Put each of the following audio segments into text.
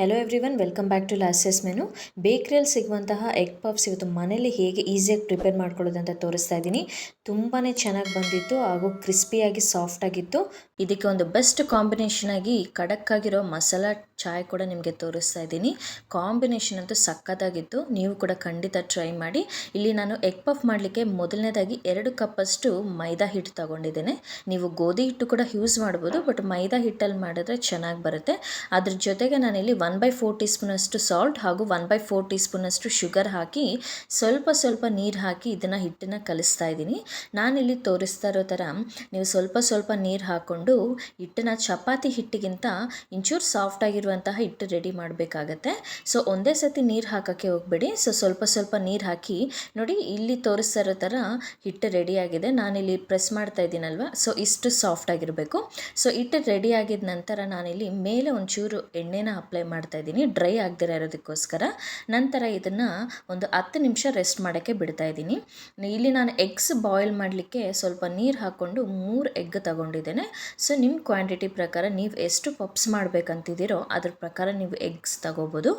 Hello everyone, welcome back to ಲಾಸ್ಟೆಸ್ menu. ಬೇಕ್ರಿಯಲ್ಲಿ ಸಿಗುವಂತಹ ಎಗ್ ಪಫ್ಸ್ ಇವತ್ತು ಮನೇಲಿ ಹೇಗೆ ಈಸಿಯಾಗಿ ಪ್ರಿಪೇರ್ ಮಾಡ್ಕೊಳ್ಳೋದು ಅಂತ ತೋರಿಸ್ತಾ ಇದ್ದೀನಿ. ತುಂಬಾ ಚೆನ್ನಾಗಿ ಬಂದಿತ್ತು ಹಾಗೂ ಕ್ರಿಸ್ಪಿಯಾಗಿ ಸಾಫ್ಟಾಗಿತ್ತು. ಇದಕ್ಕೆ ಒಂದು ಬೆಸ್ಟ್ ಕಾಂಬಿನೇಷನ್ ಆಗಿ ಖಡಕ್ ಆಗಿರೋ ಮಸಾಲ ಚಾಯ್ ಕೂಡ ನಿಮಗೆ ತೋರಿಸ್ತಾ ಇದ್ದೀನಿ. ಕಾಂಬಿನೇಷನ್ ಅಂತೂ ಸಕ್ಕತ್ತಾಗಿತ್ತು. ನೀವು ಕೂಡ ಖಂಡಿತ ಟ್ರೈ ಮಾಡಿ. ಇಲ್ಲಿ ನಾನು ಎಗ್ ಪಫ್ ಮಾಡಲಿಕ್ಕೆ ಮೊದಲನೇದಾಗಿ 2 ಕಪ್ಪಷ್ಟು ಮೈದಾ ಹಿಟ್ಟು ತಗೊಂಡಿದ್ದೇನೆ. ನೀವು ಗೋಧಿ ಹಿಟ್ಟು ಕೂಡ ಯೂಸ್ ಮಾಡ್ಬೋದು, ಬಟ್ ಮೈದಾ ಹಿಟ್ಟಲ್ಲಿ ಮಾಡಿದ್ರೆ ಚೆನ್ನಾಗಿ ಬರುತ್ತೆ. ಅದ್ರ ಜೊತೆಗೆ ನಾನಿಲ್ಲಿ 1/4 ಟೀ ಸ್ಪೂನಷ್ಟು ಸಾಲ್ಟ್ ಹಾಗೂ 1/4 ಟೀ ಸ್ಪೂನಷ್ಟು ಶುಗರ್ ಹಾಕಿ ಸ್ವಲ್ಪ ನೀರು ಹಾಕಿ ಇದನ್ನು ಹಿಟ್ಟನ್ನು ಕಲಿಸ್ತಾ ಇದ್ದೀನಿ. ನಾನಿಲ್ಲಿ ತೋರಿಸ್ತಾ ಇರೋ ಥರ ನೀವು ಸ್ವಲ್ಪ ನೀರು ಹಾಕ್ಕೊಂಡು ಹಿಟ್ಟನ್ನು ಚಪಾತಿ ಹಿಟ್ಟಿಗಿಂತ ಇಂಚೂರು ಸಾಫ್ಟ್ ಆಗಿರುವಂತಹ ಹಿಟ್ಟು ರೆಡಿ ಮಾಡಬೇಕಾಗತ್ತೆ. ಸೊ ಒಂದೇ ಸತಿ ನೀರು ಹಾಕೋಕ್ಕೆ ಹೋಗಬೇಡಿ. ಸೊ ಸ್ವಲ್ಪ ನೀರು ಹಾಕಿ ನೋಡಿ, ಇಲ್ಲಿ ತೋರಿಸ್ತಾ ಇರೋ ಥರ ಹಿಟ್ಟು ರೆಡಿಯಾಗಿದೆ. ನಾನಿಲ್ಲಿ ಪ್ರೆಸ್ ಮಾಡ್ತಾ ಇದ್ದೀನಲ್ವ, ಸೊ ಇಷ್ಟು ಸಾಫ್ಟ್ ಆಗಿರಬೇಕು. ಸೊ ಹಿಟ್ಟು ರೆಡಿ ಆಗಿದ ನಂತರ ನಾನಿಲ್ಲಿ ಮೇಲೆ ಒಂಚೂರು ಎಣ್ಣೆನ ಅಪ್ಲೈ ಮಾಡ್ತಾ ಇದ್ದೀನಿ, ಡ್ರೈ ಆಗದಿರ ಇರೋದಕ್ಕೋಸ್ಕರ. ನಂತರ ಇದನ್ನು ಒಂದು 10 ನಿಮಿಷ ರೆಸ್ಟ್ ಮಾಡೋಕ್ಕೆ ಬಿಡ್ತಾ ಇದ್ದೀನಿ. ಇಲ್ಲಿ ನಾನು ಎಗ್ಸ್ ಬಾಯ್ಲ್ ಮಾಡಲಿಕ್ಕೆ ಸ್ವಲ್ಪ ನೀರು ಹಾಕ್ಕೊಂಡು 3 ಎಗ್ ತಗೊಂಡಿದ್ದೇನೆ. ಸೊ ನಿಮ್ಮ ಕ್ವಾಂಟಿಟಿ ಪ್ರಕಾರ ನೀವು ಎಷ್ಟು ಪಪ್ಸ್ ಮಾಡಬೇಕಂತಿದ್ದೀರೋ ಅದ್ರ ಪ್ರಕಾರ ನೀವು ಎಗ್ಸ್ ತಗೋಬೋದು.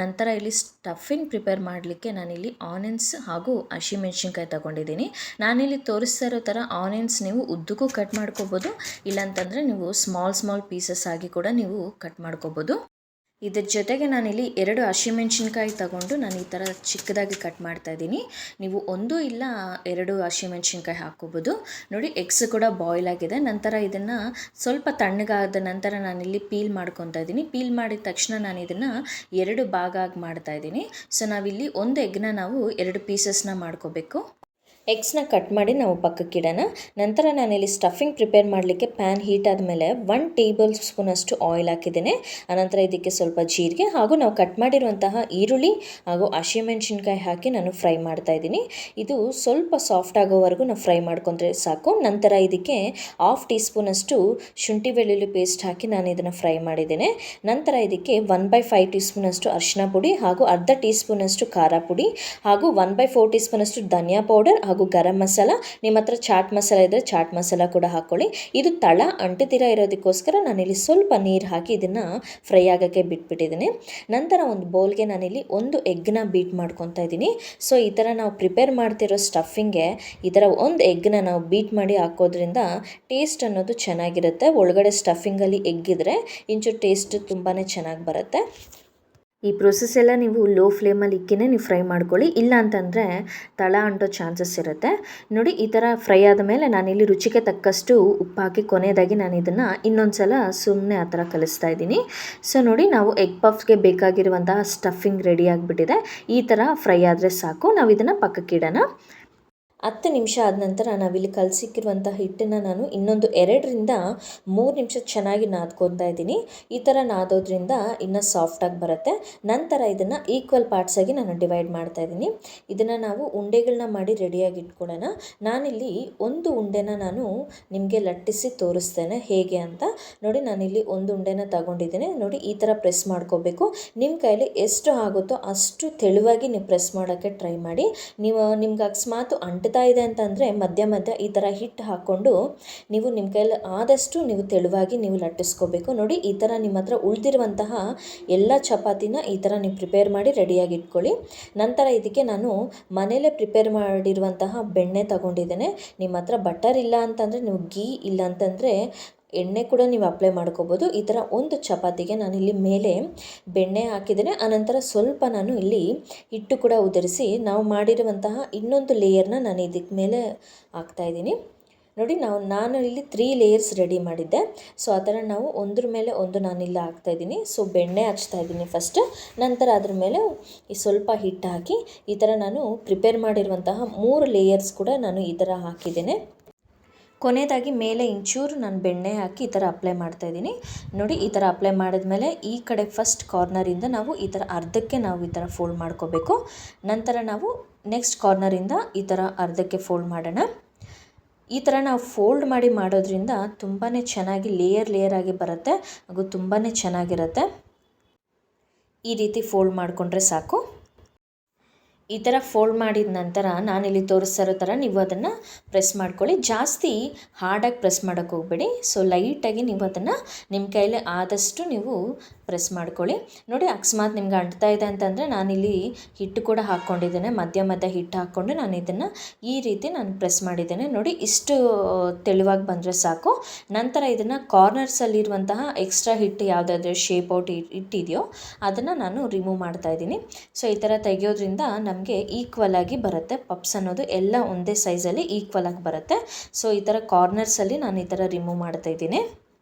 ನಂತರ ಇಲ್ಲಿ ಸ್ಟಫಿಂಗ್ ಪ್ರಿಪೇರ್ ಮಾಡಲಿಕ್ಕೆ ನಾನಿಲ್ಲಿ ಆನಿಯನ್ಸ್ ಹಾಗೂ ಹಸಿಮೆಣ್ಸಿನ್ಕಾಯಿ ತಗೊಂಡಿದ್ದೀನಿ. ನಾನಿಲ್ಲಿ ತೋರಿಸ್ತಾ ಇರೋ ಥರ ಆನಿಯನ್ಸ್ ನೀವು ಉದ್ದಕ್ಕೂ ಕಟ್ ಮಾಡ್ಕೋಬೋದು, ಇಲ್ಲಾಂತಂದರೆ ನೀವು ಸ್ಮಾಲ್ ಪೀಸಸ್ ಆಗಿ ಕೂಡ ನೀವು ಕಟ್ ಮಾಡ್ಕೋಬೋದು. ಇದ್ರ ಜೊತೆಗೆ ನಾನಿಲ್ಲಿ 2 ಹಸಿಮೆಣ್ಸಿನ್ಕಾಯಿ ತಗೊಂಡು ನಾನು ಈ ಥರ ಚಿಕ್ಕದಾಗಿ ಕಟ್ ಮಾಡ್ತಾ ಇದ್ದೀನಿ. ನೀವು 1 ಇಲ್ಲ 2 ಹಸಿಮೆಣ್ಸಿನ್ಕಾಯಿ ಹಾಕ್ಕೋಬೋದು. ನೋಡಿ, ಎಗ್ಸ್ ಕೂಡ ಬಾಯ್ಲ್ ಆಗಿದೆ. ನಂತರ ಇದನ್ನು ಸ್ವಲ್ಪ ತಣ್ಣಗಾದ ನಂತರ ನಾನಿಲ್ಲಿ ಪೀಲ್ ಮಾಡ್ಕೊತಾ ಇದ್ದೀನಿ. ಪೀಲ್ ಮಾಡಿದ ತಕ್ಷಣ ನಾನು ಇದನ್ನು 2 ಭಾಗ ಆಗಿ ಮಾಡ್ತಾ ಇದ್ದೀನಿ. ಸೊ ನಾವಿಲ್ಲಿ 1 ಎಗ್ನ ನಾವು 2 ಪೀಸಸ್ನ ಮಾಡ್ಕೋಬೇಕು. ಎಗ್ಸ್ನ ಕಟ್ ಮಾಡಿ ನಾವು ಪಕ್ಕಕ್ಕಿಡೋಣ. ನಂತರ ನಾನಿಲ್ಲಿ ಸ್ಟಫಿಂಗ್ ಪ್ರಿಪೇರ್ ಮಾಡಲಿಕ್ಕೆ ಪ್ಯಾನ್ ಹೀಟ್ ಆದಮೇಲೆ 1 ಟೇಬಲ್ ಸ್ಪೂನಷ್ಟು ಆಯಿಲ್ ಹಾಕಿದ್ದೇನೆ. ಆನಂತರ ಇದಕ್ಕೆ ಸ್ವಲ್ಪ ಜೀರಿಗೆ ಹಾಗೂ ನಾವು ಕಟ್ ಮಾಡಿರುವಂತಹ ಈರುಳ್ಳಿ ಹಾಗೂ ಹಸಿಮೆಣ್ಸಿನ್ಕಾಯಿ ಹಾಕಿ ನಾನು ಫ್ರೈ ಮಾಡ್ತಾ ಇದ್ದೀನಿ. ಇದು ಸ್ವಲ್ಪ ಸಾಫ್ಟ್ ಆಗೋವರೆಗೂ ನಾವು ಫ್ರೈ ಮಾಡ್ಕೊಂಡ್ರೆ ಸಾಕು. ನಂತರ ಇದಕ್ಕೆ 1/2 ಟೀ ಸ್ಪೂನಷ್ಟು ಶುಂಠಿ ಬೆಳ್ಳುಳ್ಳಿ ಪೇಸ್ಟ್ ಹಾಕಿ ನಾನು ಇದನ್ನು ಫ್ರೈ ಮಾಡಿದ್ದೇನೆ. ನಂತರ ಇದಕ್ಕೆ 1/5 ಟೀ ಸ್ಪೂನಷ್ಟು ಅರಿಶಿನ ಪುಡಿ ಹಾಗೂ ಅರ್ಧ ಟೀ ಸ್ಪೂನಷ್ಟು ಖಾರ ಪುಡಿ ಹಾಗೂ 1/4 ಟೀ ಸ್ಪೂನಷ್ಟು ಧನಿಯಾ ಪೌಡರ್ ಹಾಗೂ ಗರಂ ಮಸಾಲ. ನಿಮ್ಮ ಹತ್ರ ಚಾಟ್ ಮಸಾಲ ಇದ್ದರೆ ಚಾಟ್ ಮಸಾಲ ಕೂಡ ಹಾಕ್ಕೊಳ್ಳಿ. ಇದು ತಳ ಅಂಟುತ್ತೀರ ಇರೋದಕ್ಕೋಸ್ಕರ ನಾನಿಲ್ಲಿ ಸ್ವಲ್ಪ ನೀರು ಹಾಕಿ ಇದನ್ನು ಫ್ರೈ ಆಗೋಕ್ಕೆ ಬಿಟ್ಬಿಟ್ಟಿದ್ದೀನಿ. ನಂತರ ಒಂದು ಬೌಲ್ಗೆ ನಾನಿಲ್ಲಿ 1 ಎಗ್ನ ಬೀಟ್ ಮಾಡ್ಕೊತಾ ಇದ್ದೀನಿ. ಸೊ ಈ ಥರ ನಾವು ಪ್ರಿಪೇರ್ ಮಾಡ್ತಿರೋ ಸ್ಟಫಿಂಗ್ಗೆ ಈ ಥರ 1 ಎಗ್ನ ನಾವು ಬೀಟ್ ಮಾಡಿ ಹಾಕೋದ್ರಿಂದ ಟೇಸ್ಟ್ ಅನ್ನೋದು ಚೆನ್ನಾಗಿರುತ್ತೆ. ಒಳಗಡೆ ಸ್ಟಫಿಂಗಲ್ಲಿ ಎಗ್ಗಿದ್ರೆ ಇಂಚೂರು ಟೇಸ್ಟ್ ತುಂಬಾ ಚೆನ್ನಾಗಿ ಬರುತ್ತೆ. ಈ ಪ್ರೊಸೆಸ್ ಎಲ್ಲ ನೀವು ಲೋ ಫ್ಲೇಮಲ್ಲಿ ಇಕ್ಕಿನೇ ನೀವು ಫ್ರೈ ಮಾಡ್ಕೊಳ್ಳಿ, ಇಲ್ಲ ಅಂತಂದರೆ ತಳ ಅಂಟೋ ಚಾನ್ಸಸ್ ಇರುತ್ತೆ. ನೋಡಿ, ಈ ಥರ ಫ್ರೈ ಆದಮೇಲೆ ನಾನಿಲ್ಲಿ ರುಚಿಗೆ ತಕ್ಕಷ್ಟು ಉಪ್ಪು ಹಾಕಿ ಕೊನೆಯದಾಗಿ ನಾನು ಇದನ್ನು ಇನ್ನೊಂದು ಸಲ ಸುಮ್ಮನೆ ಆ ಥರ ಕಲಿಸ್ತಾ ಇದ್ದೀನಿ. ಸೊ ನೋಡಿ, ನಾವು ಎಗ್ ಪಫ್ಸ್ಗೆ ಬೇಕಾಗಿರುವಂತಹ ಸ್ಟಫಿಂಗ್ ರೆಡಿ ಆಗಿಬಿಟ್ಟಿದೆ. ಈ ಥರ ಫ್ರೈ ಆದರೆ ಸಾಕು. ನಾವು ಇದನ್ನು ಪಕ್ಕಕ್ಕಿಡೋಣ. 10 ನಿಮಿಷ ಆದ ನಂತರ ನಾವಿಲ್ಲಿ ಕಲಸಿಕ್ಕಿರುವಂಥ ಹಿಟ್ಟನ್ನು ನಾನು ಇನ್ನೊಂದು 2ರಿಂದ 3 ನಿಮಿಷ ಚೆನ್ನಾಗಿ ನಾದ್ಕೊತಾ ಇದ್ದೀನಿ. ಈ ಥರ ನಾದೋದ್ರಿಂದ ಇನ್ನೂ ಸಾಫ್ಟಾಗಿ ಬರುತ್ತೆ. ನಂತರ ಇದನ್ನು ಈಕ್ವಲ್ ಪಾರ್ಟ್ಸಾಗಿ ನಾನು ಡಿವೈಡ್ ಮಾಡ್ತಾ ಇದ್ದೀನಿ. ಇದನ್ನು ನಾವು ಉಂಡೆಗಳನ್ನ ಮಾಡಿ ರೆಡಿಯಾಗಿ ಇಟ್ಕೊಳ್ಳೋಣ. ನಾನಿಲ್ಲಿ 1 ಉಂಡೆನ ನಾನು ನಿಮಗೆ ಲಟ್ಟಿಸಿ ತೋರಿಸ್ತೇನೆ ಹೇಗೆ ಅಂತ. ನೋಡಿ, ನಾನಿಲ್ಲಿ 1 ಉಂಡೆನ ತಗೊಂಡಿದ್ದೇನೆ. ನೋಡಿ, ಈ ಥರ ಪ್ರೆಸ್ ಮಾಡ್ಕೋಬೇಕು. ನಿಮ್ಮ ಕೈಯಲ್ಲಿ ಎಷ್ಟು ಆಗುತ್ತೋ ಅಷ್ಟು ತೆಳುವಾಗಿ ನೀವು ಪ್ರೆಸ್ ಮಾಡೋಕ್ಕೆ ಟ್ರೈ ಮಾಡಿ. ನಿಮ್ಗೆ ಅಕಸ್ಮಾತ್ ಇದೆ ಅಂತಂದರೆ ಮಧ್ಯ ಈ ಥರ ಹಿಟ್ಟು ಹಾಕ್ಕೊಂಡು ನೀವು ನಿಮ್ಮ ಕೈಯಲ್ಲಿ ಆದಷ್ಟು ನೀವು ತೆಳುವಾಗಿ ನೀವು ಲಟ್ಟಿಸ್ಕೋಬೇಕು. ನೋಡಿ, ಈ ಥರ ನಿಮ್ಮ ಹತ್ರ ಉಳಿದಿರುವಂತಹ ಎಲ್ಲ ಚಪಾತಿನ ಈ ಥರ ನೀವು ಪ್ರಿಪೇರ್ ಮಾಡಿ ರೆಡಿಯಾಗಿ ಇಟ್ಕೊಳ್ಳಿ. ನಂತರ ಇದಕ್ಕೆ ನಾನು ಮನೇಲೇ ಪ್ರಿಪೇರ್ ಮಾಡಿರುವಂತಹ ಬೆಣ್ಣೆ ತಗೊಂಡಿದ್ದೇನೆ. ನಿಮ್ಮ ಹತ್ರ ಬಟರ್ ಇಲ್ಲ ಅಂತಂದರೆ ನೀವು ಗೀ ಇಲ್ಲ ಅಂತಂದರೆ ಎಣ್ಣೆ ಕೂಡ ನೀವು ಅಪ್ಲೈ ಮಾಡ್ಕೋಬೋದು. ಈ ಥರ 1 ಚಪಾತಿಗೆ ನಾನಿಲ್ಲಿ ಮೇಲೆ ಬೆಣ್ಣೆ ಹಾಕಿದ್ದೇನೆ. ಆನಂತರ ಸ್ವಲ್ಪ ನಾನು ಇಲ್ಲಿ ಹಿಟ್ಟು ಕೂಡ ಉದುರಿಸಿ ನಾವು ಮಾಡಿರುವಂತಹ ಇನ್ನೊಂದು ಲೇಯರ್ನ ನಾನು ಇದಕ್ಕೆ ಮೇಲೆ ಹಾಕ್ತಾಯಿದ್ದೀನಿ. ನೋಡಿ, ನಾನು ಇಲ್ಲಿ 3 ಲೇಯರ್ಸ್ ರೆಡಿ ಮಾಡಿದ್ದೆ. ಸೊ ಆ ಥರ ನಾವು ಒಂದ್ರ ಮೇಲೆ ಒಂದು ನಾನಿಲ್ಲಿ ಹಾಕ್ತಾಯಿದ್ದೀನಿ. ಸೊ ಬೆಣ್ಣೆ ಹಚ್ತಾ ಇದ್ದೀನಿ ಫಸ್ಟ್. ನಂತರ ಅದ್ರ ಮೇಲೆ ಈ ಸ್ವಲ್ಪ ಹಿಟ್ಟು ಹಾಕಿ ಈ ಥರ ನಾನು ಪ್ರಿಪೇರ್ ಮಾಡಿರುವಂತಹ 3 ಲೇಯರ್ಸ್ ಕೂಡ ನಾನು ಈ ಥರ ಹಾಕಿದ್ದೇನೆ. ಕೊನೆಯದಾಗಿ ಮೇಲೆ ಇಂಚೂರು ನಾನು ಬೆಣ್ಣೆ ಹಾಕಿ ಈ ಥರ ಅಪ್ಲೈ ಮಾಡ್ತಾಯಿದ್ದೀನಿ. ನೋಡಿ, ಈ ಥರ ಅಪ್ಲೈ ಮಾಡಿದ್ಮೇಲೆ ಈ ಕಡೆ ಫಸ್ಟ್ ಕಾರ್ನರಿಂದ ನಾವು ಈ ಥರ ಅರ್ಧಕ್ಕೆ ನಾವು ಈ ಥರ ಫೋಲ್ಡ್ ಮಾಡ್ಕೋಬೇಕು. ನಂತರ ನಾವು ನೆಕ್ಸ್ಟ್ ಕಾರ್ನರಿಂದ ಈ ಥರ ಅರ್ಧಕ್ಕೆ ಫೋಲ್ಡ್ ಮಾಡೋಣ. ಈ ಥರ ನಾವು ಫೋಲ್ಡ್ ಮಾಡಿ ಮಾಡೋದ್ರಿಂದ ತುಂಬಾ ಚೆನ್ನಾಗಿ ಲೇಯರ್ ಆಗಿ ಬರುತ್ತೆ ಹಾಗೂ ತುಂಬಾ ಚೆನ್ನಾಗಿರುತ್ತೆ. ಈ ರೀತಿ ಫೋಲ್ಡ್ ಮಾಡಿಕೊಂಡ್ರೆ ಸಾಕು. ಈ ಥರ ಫೋಲ್ಡ್ ಮಾಡಿದ ನಂತರ ನಾನಿಲ್ಲಿ ತೋರಿಸ್ತಾ ಇರೋ ಥರ ನೀವು ಅದನ್ನು ಪ್ರೆಸ್ ಮಾಡ್ಕೊಳ್ಳಿ. ಜಾಸ್ತಿ ಹಾರ್ಡಾಗಿ ಪ್ರೆಸ್ ಮಾಡೋಕ್ಕೆ ಹೋಗಬೇಡಿ. ಸೊ ಲೈಟಾಗಿ ನೀವು ಅದನ್ನು ನಿಮ್ಮ ಕೈಯಲ್ಲಿ ಆದಷ್ಟು ನೀವು ಪ್ರೆಸ್ ಮಾಡ್ಕೊಳ್ಳಿ. ನೋಡಿ, ಅಕಸ್ಮಾತ್ ನಿಮ್ಗೆ ಅಂಟ್ತಾ ಇದೆ ಅಂತಂದರೆ ನಾನಿಲ್ಲಿ ಹಿಟ್ಟು ಕೂಡ ಹಾಕ್ಕೊಂಡಿದ್ದೇನೆ. ಮಧ್ಯ ಹಿಟ್ಟು ಹಾಕ್ಕೊಂಡು ನಾನು ಇದನ್ನು ಈ ರೀತಿ ನಾನು ಪ್ರೆಸ್ ಮಾಡಿದ್ದೇನೆ. ನೋಡಿ, ಇಷ್ಟು ತೆಳುವಾಗಿ ಬಂದರೆ ಸಾಕು. ನಂತರ ಇದನ್ನು ಕಾರ್ನರ್ಸಲ್ಲಿರುವಂತಹ ಎಕ್ಸ್ಟ್ರಾ ಹಿಟ್ಟು ಯಾವುದಾದ್ರೂ ಶೇಪ್ ಔಟ್ ಇಟ್ಟಿದೆಯೋ ಅದನ್ನು ನಾನು ರಿಮೂವ್ ಮಾಡ್ತಾ ಇದ್ದೀನಿ. ಸೊ ಈ ಥರ ತೆಗೆಯೋದ್ರಿಂದ ನಮಗೆ ಈಕ್ವಲ್ ಆಗಿ ಬರುತ್ತೆ. ಪಪ್ಸ್ ಅನ್ನೋದು ಎಲ್ಲ ಒಂದೇ ಸೈಜಲ್ಲಿ ಈಕ್ವಲ್ ಆಗಿ ಬರುತ್ತೆ. ಸೊ ಈ ಥರ ಕಾರ್ನರ್ಸಲ್ಲಿ ನಾನು ಈ ಥರ ರಿಮೂವ್ ಮಾಡ್ತಾ ಇದ್ದೀನಿ.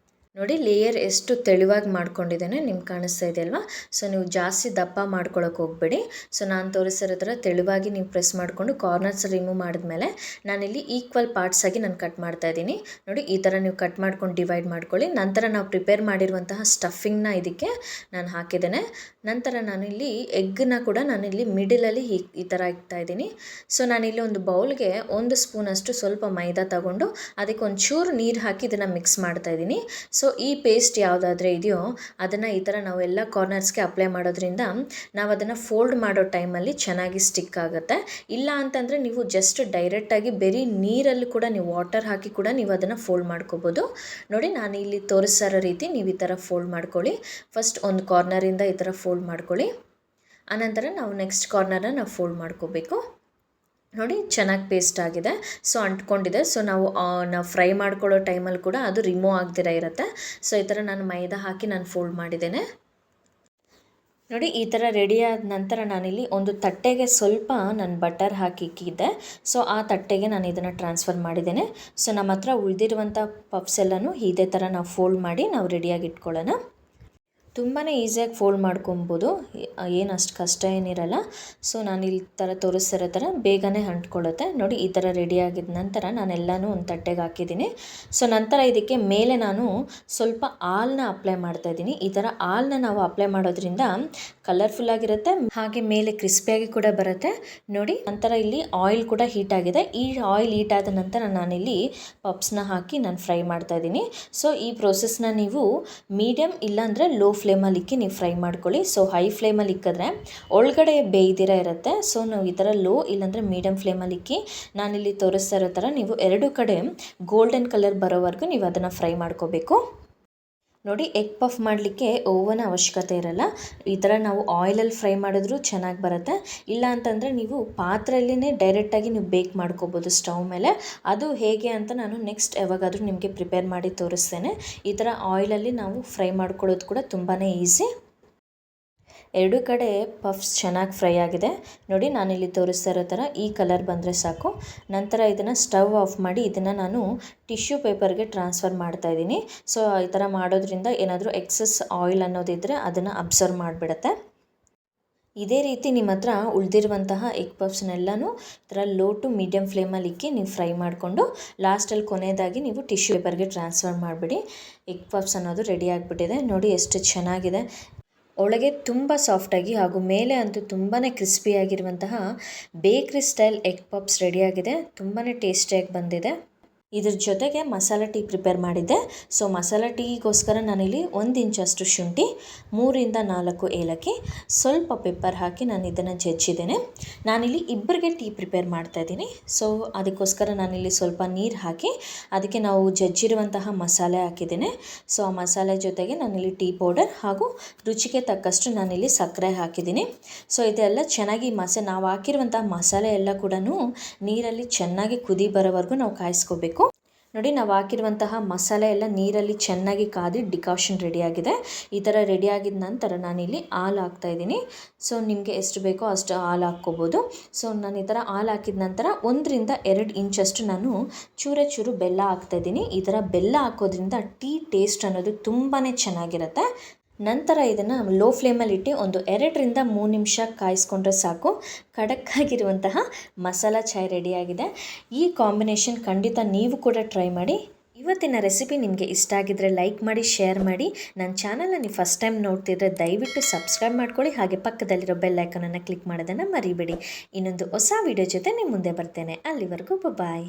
ನೋಡಿ, ಲೇಯರ್ ಎಷ್ಟು ತೆಳುವಾಗಿ ಮಾಡ್ಕೊಂಡಿದ್ದೇನೆ ನಿಮ್ಗೆ ಕಾಣಿಸ್ತಾ ಇದೆ ಅಲ್ವಾ. ಸೊ ನೀವು ಜಾಸ್ತಿ ದಪ್ಪ ಮಾಡ್ಕೊಳಕ್ಕೆ ಹೋಗಬೇಡಿ. ಸೊ ನಾನು ತೋರಿಸಿರೋ ಥರ ತೆಳುವಾಗಿ ನೀವು ಪ್ರೆಸ್ ಮಾಡಿಕೊಂಡು ಕಾರ್ನರ್ಸ್ ರಿಮೂವ್ ಮಾಡಿದ್ಮೇಲೆ ನಾನಿಲ್ಲಿ ಈಕ್ವಲ್ ಪಾರ್ಟ್ಸಾಗಿ ನಾನು ಕಟ್ ಮಾಡ್ತಾ ಇದ್ದೀನಿ. ನೋಡಿ, ಈ ಥರ ನೀವು ಕಟ್ ಮಾಡ್ಕೊಂಡು ಡಿವೈಡ್ ಮಾಡ್ಕೊಳ್ಳಿ. ನಂತರ ನಾವು ಪ್ರಿಪೇರ್ ಮಾಡಿರುವಂತಹ ಸ್ಟಫಿಂಗ್ನ ಇದಕ್ಕೆ ನಾನು ಹಾಕಿದ್ದೇನೆ. ನಂತರ ನಾನಿಲ್ಲಿ ಎಗ್ಗನ್ನ ಕೂಡ ನಾನಿಲ್ಲಿ ಮಿಡಲಲ್ಲಿ ಈ ಥರ ಇಡ್ತಾ ಇದ್ದೀನಿ. ಸೊ ನಾನಿಲ್ಲಿ ಒಂದು ಬೌಲ್ಗೆ 1 ಸ್ಪೂನಷ್ಟು ಸ್ವಲ್ಪ ಮೈದಾ ತಗೊಂಡು ಅದಕ್ಕೆ ಒಂಚೂರು ನೀರು ಹಾಕಿ ಇದನ್ನು ಮಿಕ್ಸ್ ಮಾಡ್ತಾ ಇದ್ದೀನಿ. ಸೊ ಈ ಪೇಸ್ಟ್ ಯಾವುದಾದ್ರೆ ಇದೆಯೋ ಅದನ್ನು ಈ ಥರ ನಾವು ಎಲ್ಲ ಕಾರ್ನರ್ಸ್ಗೆ ಅಪ್ಲೈ ಮಾಡೋದ್ರಿಂದ ನಾವು ಅದನ್ನು ಫೋಲ್ಡ್ ಮಾಡೋ ಟೈಮಲ್ಲಿ ಚೆನ್ನಾಗಿ ಸ್ಟಿಕ್ ಆಗುತ್ತೆ. ಇಲ್ಲ ಅಂತಂದರೆ ನೀವು ಜಸ್ಟ್ ಡೈರೆಕ್ಟಾಗಿ ಬರೀ ನೀರಲ್ಲಿ ಕೂಡ ನೀವು ವಾಟರ್ ಹಾಕಿ ಕೂಡ ನೀವು ಅದನ್ನು ಫೋಲ್ಡ್ ಮಾಡ್ಕೋಬೋದು. ನೋಡಿ, ನಾನು ಇಲ್ಲಿ ತೋರಿಸ್ತಾ ಇರೋ ರೀತಿ ನೀವು ಈ ಥರ ಫೋಲ್ಡ್ ಮಾಡ್ಕೊಳ್ಳಿ. ಫಸ್ಟ್ ಒಂದು ಕಾರ್ನರಿಂದ ಈ ಥರ ಫೋಲ್ಡ್ ಮಾಡ್ಕೊಳ್ಳಿ. ಆನಂತರ ನಾವು ನೆಕ್ಸ್ಟ್ ಕಾರ್ನರ್ನ ನಾವು ಫೋಲ್ಡ್ ಮಾಡ್ಕೋಬೇಕು. ನೋಡಿ, ಚೆನ್ನಾಗಿ ಪೇಸ್ಟ್ ಆಗಿದೆ. ಸೊ ಅಂಟ್ಕೊಂಡಿದೆ. ಸೊ ನಾವು ಫ್ರೈ ಮಾಡ್ಕೊಳ್ಳೋ ಟೈಮಲ್ಲಿ ಕೂಡ ಅದು ರಿಮೂವ್ ಆಗದಿರ ಇರುತ್ತೆ. ಸೊ ಈ ಥರ ನಾನು ಮೈದಾ ಹಾಕಿ ನಾನು ಫೋಲ್ಡ್ ಮಾಡಿದ್ದೇನೆ. ನೋಡಿ, ಈ ಥರ ರೆಡಿ ಆದ ನಂತರ ನಾನಿಲ್ಲಿ ಒಂದು ತಟ್ಟೆಗೆ ಸ್ವಲ್ಪ ನಾನು ಬಟರ್ ಹಾಕಿ ಇಕ್ಕಿದ್ದೆ. ಸೊ ಆ ತಟ್ಟೆಗೆ ನಾನು ಇದನ್ನು ಟ್ರಾನ್ಸ್ಫರ್ ಮಾಡಿದ್ದೇನೆ. ಸೊ ನಮ್ಮ ಹತ್ರ ಉಳಿದಿರುವಂಥ ಪಫ್ಸ್ ಎಲ್ಲನೂ ಇದೇ ಥರ ನಾವು ಫೋಲ್ಡ್ ಮಾಡಿ ನಾವು ರೆಡಿಯಾಗಿ ಇಟ್ಕೊಳ್ಳೋಣ. ತುಂಬಾ ಈಸಿಯಾಗಿ ಫೋಲ್ಡ್ ಮಾಡ್ಕೊಬೋದು, ಏನು ಅಷ್ಟು ಕಷ್ಟ ಏನಿರಲ್ಲ. ಸೊ ನಾನು ಈ ಥರ ತೋರಿಸ್ತಿರೋ ಥರ ಬೇಗನೆ ಅಂಟ್ಕೊಳ್ಳುತ್ತೆ. ನೋಡಿ, ಈ ಥರ ರೆಡಿ ಆಗಿದ ನಂತರ ನಾನೆಲ್ಲನೂ ಒಂದು ತಟ್ಟೆಗೆ ಹಾಕಿದ್ದೀನಿ. ಸೊ ನಂತರ ಇದಕ್ಕೆ ಮೇಲೆ ನಾನು ಸ್ವಲ್ಪ ಹಾಲನ್ನ ಅಪ್ಲೈ ಮಾಡ್ತಾಯಿದ್ದೀನಿ. ಈ ಥರ ಹಾಲನ್ನ ನಾವು ಅಪ್ಲೈ ಮಾಡೋದ್ರಿಂದ ಕಲರ್ಫುಲ್ಲಾಗಿರುತ್ತೆ, ಹಾಗೆ ಮೇಲೆ ಕ್ರಿಸ್ಪಿಯಾಗಿ ಕೂಡ ಬರುತ್ತೆ. ನೋಡಿ, ನಂತರ ಇಲ್ಲಿ ಆಯಿಲ್ ಕೂಡ ಹೀಟ್ ಆಗಿದೆ. ಈ ಆಯಿಲ್ ಹೀಟ್ ಆದ ನಂತರ ನಾನಿಲ್ಲಿ ಪಪ್ಸ್ನ ಹಾಕಿ ನಾನು ಫ್ರೈ ಮಾಡ್ತಾಯಿದ್ದೀನಿ. ಸೊ ಈ ಪ್ರೋಸೆಸ್ನ ನೀವು ಮೀಡಿಯಮ್ ಇಲ್ಲಾಂದರೆ ಲೋ ಫ್ಲೇಮಲ್ಲಿ ಇಕ್ಕಿ ನೀವು ಫ್ರೈ ಮಾಡ್ಕೊಳ್ಳಿ. ಸೊ ಹೈ ಫ್ಲೇಮಲ್ಲಿ ಇಕ್ಕಿದ್ರೆ ಒಳಗಡೆ ಬೇಯ್ದಿರ ಇರುತ್ತೆ. ಸೊ ನಾವು ಈ ಥರ ಲೋ ಇಲ್ಲಾಂದರೆ ಮೀಡಿಯಮ್ ಫ್ಲೇಮಲ್ಲಿ ಇಕ್ಕಿ ನಾನಿಲ್ಲಿ ತೋರಿಸ್ತಾ ಇರೋ ಥರ ನೀವು 2 ಕಡೆ ಗೋಲ್ಡನ್ ಕಲರ್ ಬರೋವರೆಗೂ ನೀವು ಅದನ್ನು ಫ್ರೈ ಮಾಡ್ಕೋಬೇಕು. ನೋಡಿ, ಎಗ್ ಪಫ್ ಮಾಡಲಿಕ್ಕೆ ಓವನ್ ಅವಶ್ಯಕತೆ ಇರಲ್ಲ. ಈ ಥರ ನಾವು ಆಯಿಲಲ್ಲಿ ಫ್ರೈ ಮಾಡಿದ್ರೂ ಚೆನ್ನಾಗಿ ಬರುತ್ತೆ. ಇಲ್ಲ ಅಂತಂದರೆ ನೀವು ಪಾತ್ರೆಯಲ್ಲೇ ಡೈರೆಕ್ಟಾಗಿ ನೀವು ಬೇಕ್ ಮಾಡ್ಕೋಬೋದು ಸ್ಟವ್ ಮೇಲೆ. ಅದು ಹೇಗೆ ಅಂತ ನಾನು ನೆಕ್ಸ್ಟ್ ಯಾವಾಗಾದರೂ ನಿಮಗೆ ಪ್ರಿಪೇರ್ ಮಾಡಿ ತೋರಿಸ್ತೇನೆ. ಈ ಥರ ಆಯಿಲಲ್ಲಿ ನಾವು ಫ್ರೈ ಮಾಡ್ಕೊಳ್ಳೋದು ಕೂಡ ತುಂಬಾ ಈಸಿ. 2 ಕಡೆ ಪಫ್ಸ್ ಚೆನ್ನಾಗಿ ಫ್ರೈ ಆಗಿದೆ. ನೋಡಿ, ನಾನಿಲ್ಲಿ ತೋರಿಸ್ತಾ ಇರೋ ಥರ ಈ ಕಲರ್ ಬಂದರೆ ಸಾಕು. ನಂತರ ಇದನ್ನು ಸ್ಟವ್ ಆಫ್ ಮಾಡಿ ಇದನ್ನು ನಾನು ಟಿಶ್ಯೂ ಪೇಪರ್ಗೆ ಟ್ರಾನ್ಸ್ಫರ್ ಮಾಡ್ತಾಯಿದ್ದೀನಿ. ಸೊ ಈ ಥರ ಮಾಡೋದ್ರಿಂದ ಏನಾದರೂ ಎಕ್ಸಸ್ ಆಯಿಲ್ ಅನ್ನೋದಿದ್ದರೆ ಅದನ್ನು ಅಬ್ಸರ್ವ್ ಮಾಡಿಬಿಡುತ್ತೆ. ಇದೇ ರೀತಿ ನಿಮ್ಮ ಹತ್ರ ಉಳಿದಿರುವಂತಹ ಎಗ್ ಪಫ್ಸ್ನೆಲ್ಲನೂ ಈ ಥರ ಲೋ ಟು ಮೀಡಿಯಮ್ ಫ್ಲೇಮಲ್ಲಿ ಇಕ್ಕಿ ನೀವು ಫ್ರೈ ಮಾಡಿಕೊಂಡು ಲಾಸ್ಟಲ್ಲಿ ಕೊನೆಯದಾಗಿ ನೀವು ಟಿಶ್ಯೂ ಪೇಪರ್ಗೆ ಟ್ರಾನ್ಸ್ಫರ್ ಮಾಡಿಬಿಡಿ. ಎಗ್ ಪಫ್ಸ್ ಅನ್ನೋದು ರೆಡಿ ಆಗಿಬಿಟ್ಟಿದೆ. ನೋಡಿ, ಎಷ್ಟು ಚೆನ್ನಾಗಿದೆ. ಒಳಗೆ ತುಂಬ ಸಾಫ್ಟಾಗಿ ಹಾಗೂ ಮೇಲೆ ಅಂತೂ ತುಂಬಾ ಕ್ರಿಸ್ಪಿಯಾಗಿರುವಂತಹ ಬೇಕ್ರಿ ಸ್ಟೈಲ್ ಎಗ್ ಪಫ್ಸ್ ರೆಡಿಯಾಗಿದೆ. ತುಂಬಾ ಟೇಸ್ಟಿಯಾಗಿ ಬಂದಿದೆ. ಇದ್ರ ಜೊತೆಗೆ ಮಸಾಲ ಟೀ ಪ್ರಿಪೇರ್ ಮಾಡಿದ್ದೆ. ಸೊ ಮಸಾಲ ಟೀಗೋಸ್ಕರ ನಾನಿಲ್ಲಿ 1 ಇಂಚಷ್ಟು ಶುಂಠಿ, 3ರಿಂದ 4 ಏಲಕ್ಕಿ, ಸ್ವಲ್ಪ ಪೆಪ್ಪರ್ ಹಾಕಿ ನಾನು ಇದನ್ನು ಜಜ್ಜಿದ್ದೇನೆ. ನಾನಿಲ್ಲಿ ಇಬ್ಬರಿಗೆ ಟೀ ಪ್ರಿಪೇರ್ ಮಾಡ್ತಾಯಿದ್ದೀನಿ. ಸೊ ಅದಕ್ಕೋಸ್ಕರ ನಾನಿಲ್ಲಿ ಸ್ವಲ್ಪ ನೀರು ಹಾಕಿ ಅದಕ್ಕೆ ನಾವು ಜಜ್ಜಿರುವಂತಹ ಮಸಾಲೆ ಹಾಕಿದ್ದೇನೆ. ಸೊ ಆ ಮಸಾಲೆ ಜೊತೆಗೆ ನಾನಿಲ್ಲಿ ಟೀ ಪೌಡರ್ ಹಾಗೂ ರುಚಿಗೆ ತಕ್ಕಷ್ಟು ನಾನಿಲ್ಲಿ ಸಕ್ಕರೆ ಹಾಕಿದ್ದೀನಿ. ಸೊ ಇದೆಲ್ಲ ಚೆನ್ನಾಗಿ ನಾವು ಹಾಕಿರುವಂತಹ ಮಸಾಲೆ ಎಲ್ಲ ಕೂಡ ನೀರಲ್ಲಿ ಚೆನ್ನಾಗಿ ಕುದಿ ಬರೋವರೆಗೂ ನಾವು ಕಾಯಿಸ್ಕೋಬೇಕು. ನೋಡಿ, ನಾವು ಹಾಕಿರುವಂತಹ ಮಸಾಲೆ ಎಲ್ಲ ನೀರಲ್ಲಿ ಚೆನ್ನಾಗಿ ಕಾದಿ ಡಿಕಾಷನ್ ರೆಡಿಯಾಗಿದೆ. ಈ ಥರ ರೆಡಿಯಾಗಿದ ನಂತರ ನಾನಿಲ್ಲಿ ಹಾಲು ಹಾಕ್ತಾಯಿದ್ದೀನಿ. ಸೊ ನಿಮಗೆ ಎಷ್ಟು ಬೇಕೋ ಅಷ್ಟು ಹಾಲು ಹಾಕ್ಕೋಬೋದು. ಸೊ ನಾನು ಈ ಥರ ಹಾಲು ಹಾಕಿದ ನಂತರ 1ರಿಂದ 2 ಇಂಚಷ್ಟು ನಾನು ಚೂರು ಬೆಲ್ಲ ಹಾಕ್ತಾಯಿದ್ದೀನಿ. ಈ ಥರ ಬೆಲ್ಲ ಹಾಕೋದ್ರಿಂದ ಟೀ ಟೇಸ್ಟ್ ಅನ್ನೋದು ತುಂಬಾ ಚೆನ್ನಾಗಿರುತ್ತೆ. ನಂತರ ಇದನ್ನು ಲೋ ಫ್ಲೇಮಲ್ಲಿ ಇಟ್ಟು ಒಂದು 2ರಿಂದ 3 ನಿಮಿಷ ಕಾಯಿಸ್ಕೊಂಡ್ರೆ ಸಾಕು. ಖಡಕ್ಕಾಗಿರುವಂತಹ ಮಸಾಲ ಚಾಯ್ ರೆಡಿಯಾಗಿದೆ. ಈ ಕಾಂಬಿನೇಷನ್ ಖಂಡಿತ ನೀವು ಕೂಡ ಟ್ರೈ ಮಾಡಿ. ಇವತ್ತಿನ ರೆಸಿಪಿ ನಿಮಗೆ ಇಷ್ಟ ಆಗಿದ್ದರೆ ಲೈಕ್ ಮಾಡಿ, ಶೇರ್ ಮಾಡಿ. ನನ್ನ ಚಾನಲ್ನ ನೀವು ಫಸ್ಟ್ ಟೈಮ್ ನೋಡ್ತಿದ್ರೆ ದಯವಿಟ್ಟು ಸಬ್ಸ್ಕ್ರೈಬ್ ಮಾಡ್ಕೊಳ್ಳಿ. ಹಾಗೆ ಪಕ್ಕದಲ್ಲಿರೋ ಬೆಲ್ ಐಕಾನನ್ನು ಕ್ಲಿಕ್ ಮಾಡೋದನ್ನು ಮರಿಬೇಡಿ. ಇನ್ನೊಂದು ಹೊಸ ವಿಡಿಯೋ ಜೊತೆ ನಿಮ್ಮ ಮುಂದೆ ಬರ್ತೇನೆ. ಅಲ್ಲಿವರೆಗೂ ಬಾಯ್.